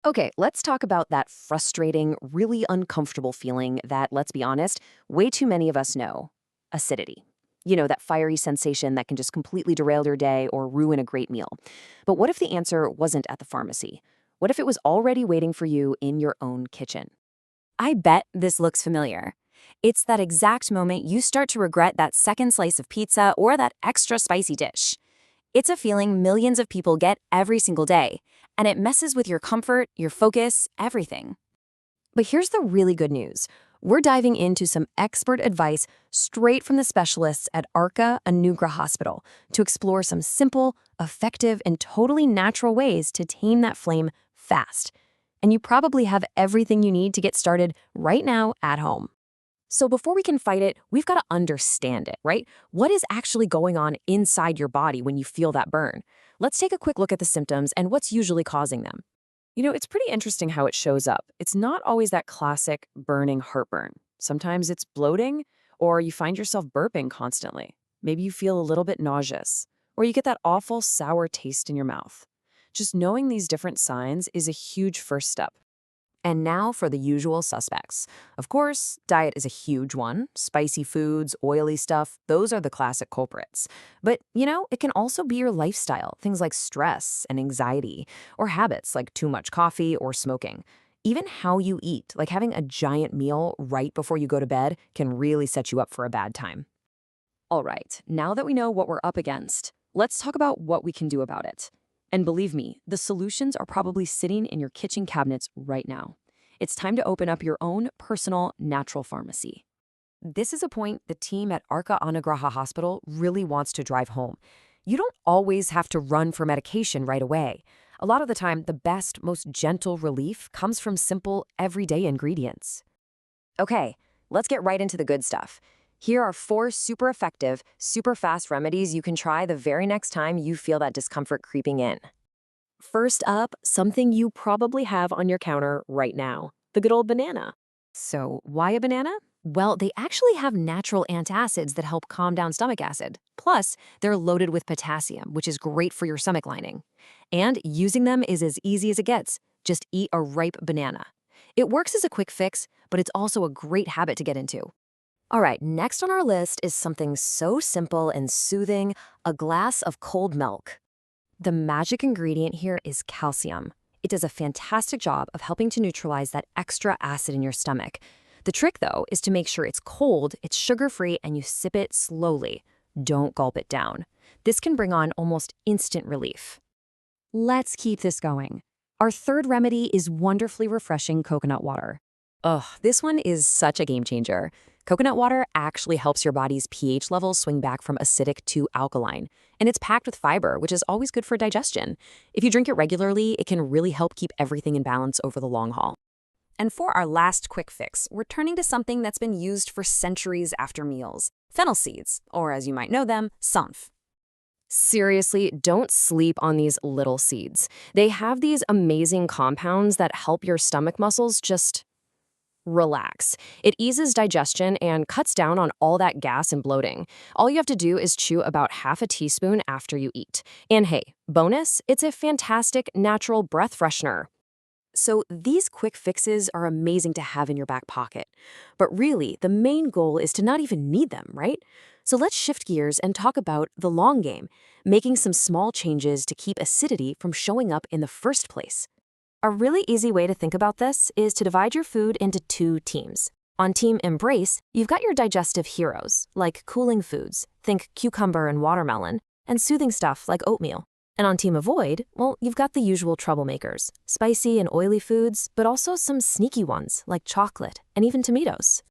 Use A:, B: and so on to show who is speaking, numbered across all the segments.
A: Okay, let's talk about that frustrating, really uncomfortable feeling that, let's be honest, way too many of us know: acidity. You know, that fiery sensation that can just completely derail your day or ruin a great meal. But what if the answer wasn't at the pharmacy? What if it was already waiting for you in your own kitchen?
B: I bet this looks familiar. It's that exact moment you start to regret that second slice of pizza or that extra spicy dish. It's a feeling millions of people get every single day, and it messes with your comfort, your focus, everything.
A: But here's the really good news. We're diving into some expert advice straight from the specialists at Arca Anugra Hospital to explore some simple, effective, and totally natural ways to tame that flame fast. And you probably have everything you need to get started right now at home. So before we can fight it, we've got to understand it, right? What is actually going on inside your body when you feel that burn? Let's take a quick look at the symptoms and what's usually causing them. It's pretty interesting how it shows up. It's not always that classic burning heartburn. Sometimes it's bloating, or you find yourself burping constantly. Maybe you feel a little bit nauseous, or you get that awful sour taste in your mouth. Just knowing these different signs is a huge first step. And now for the usual suspects. Of course, diet is a huge one. Spicy foods, oily stuff, those are the classic culprits. But, it can also be your lifestyle, things like stress and anxiety, or habits like too much coffee or smoking. Even how you eat, like having a giant meal right before you go to bed, can really set you up for a bad time. All right, now that we know what we're up against, let's talk about what we can do about it. And believe me, the solutions are probably sitting in your kitchen cabinets right now. It's time to open up your own personal natural pharmacy. This is a point the team at Arca Anagraha Hospital really wants to drive home. You don't always have to run for medication right away. A lot of the time, the best, most gentle relief comes from simple, everyday ingredients. Okay, let's get right into the good stuff. Here are 4 super effective, super fast remedies you can try the very next time you feel that discomfort creeping in. First up, something you probably have on your counter right now: the good old banana. So, why a banana? Well, they actually have natural antacids that help calm down stomach acid. Plus, they're loaded with potassium, which is great for your stomach lining. And using them is as easy as it gets. Just eat a ripe banana. It works as a quick fix, but it's also a great habit to get into. All right, next on our list is something so simple and soothing: a glass of cold milk. The magic ingredient here is calcium. It does a fantastic job of helping to neutralize that extra acid in your stomach. The trick, though, is to make sure it's cold, it's sugar-free, and you sip it slowly. Don't gulp it down. This can bring on almost instant relief. Let's keep this going. Our third remedy is wonderfully refreshing coconut water. Ugh, this one is such a game changer. Coconut water actually helps your body's pH level swing back from acidic to alkaline. And it's packed with fiber, which is always good for digestion. If you drink it regularly, it can really help keep everything in balance over the long haul. And for our last quick fix, we're turning to something that's been used for centuries after meals: fennel seeds, or as you might know them, sanf. Seriously, don't sleep on these little seeds. They have these amazing compounds that help your stomach muscles just relax. It eases digestion and cuts down on all that gas and bloating. All you have to do is chew about half a teaspoon after you eat. And hey, bonus, it's a fantastic natural breath freshener. So these quick fixes are amazing to have in your back pocket. But really, the main goal is to not even need them, right? So let's shift gears and talk about the long game: making some small changes to keep acidity from showing up in the first place. A really easy way to think about this is to divide your food into 2 teams. On Team Embrace, you've got your digestive heroes, like cooling foods, think cucumber and watermelon, and soothing stuff like oatmeal. And on Team Avoid, well, you've got the usual troublemakers, spicy and oily foods, but also some sneaky ones like chocolate and even tomatoes.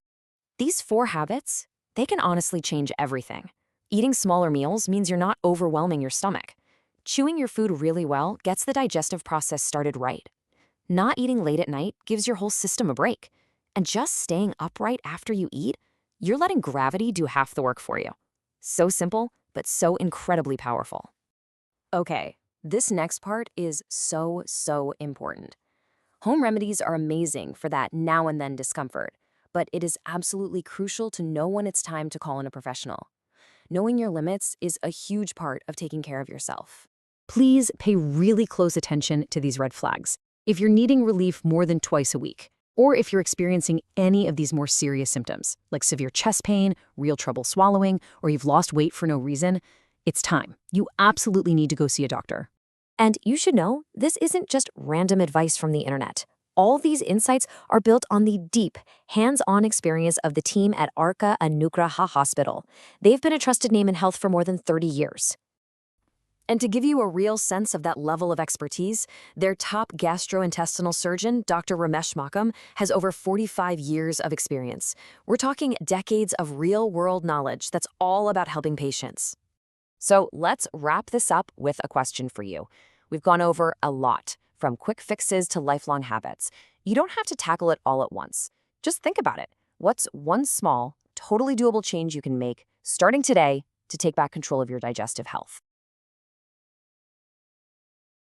A: These 4 habits, they can honestly change everything. Eating smaller meals means you're not overwhelming your stomach. Chewing your food really well gets the digestive process started right. Not eating late at night gives your whole system a break. And just staying upright after you eat, you're letting gravity do half the work for you. So simple, but so incredibly powerful. Okay, this next part is so important. Home remedies are amazing for that now and then discomfort, but it is absolutely crucial to know when it's time to call in a professional. Knowing your limits is a huge part of taking care of yourself. Please pay really close attention to these red flags. if you're needing relief more than twice a week, or if you're experiencing any of these more serious symptoms, like severe chest pain, real trouble swallowing, or you've lost weight for no reason, it's time. You absolutely need to go see a doctor.
B: And you should know, this isn't just random advice from the internet. All these insights are built on the deep, hands-on experience of the team at Arka Anugraha Hospital. They've been a trusted name in health for more than 30 years.
A: And to give you a real sense of that level of expertise, their top gastrointestinal surgeon, Dr. Ramesh Makam, has over 45 years of experience. We're talking decades of real-world knowledge that's all about helping patients. So let's wrap this up with a question for you. We've gone over a lot, from quick fixes to lifelong habits. You don't have to tackle it all at once. Just think about it. What's one small, totally doable change you can make starting today to take back control of your digestive health?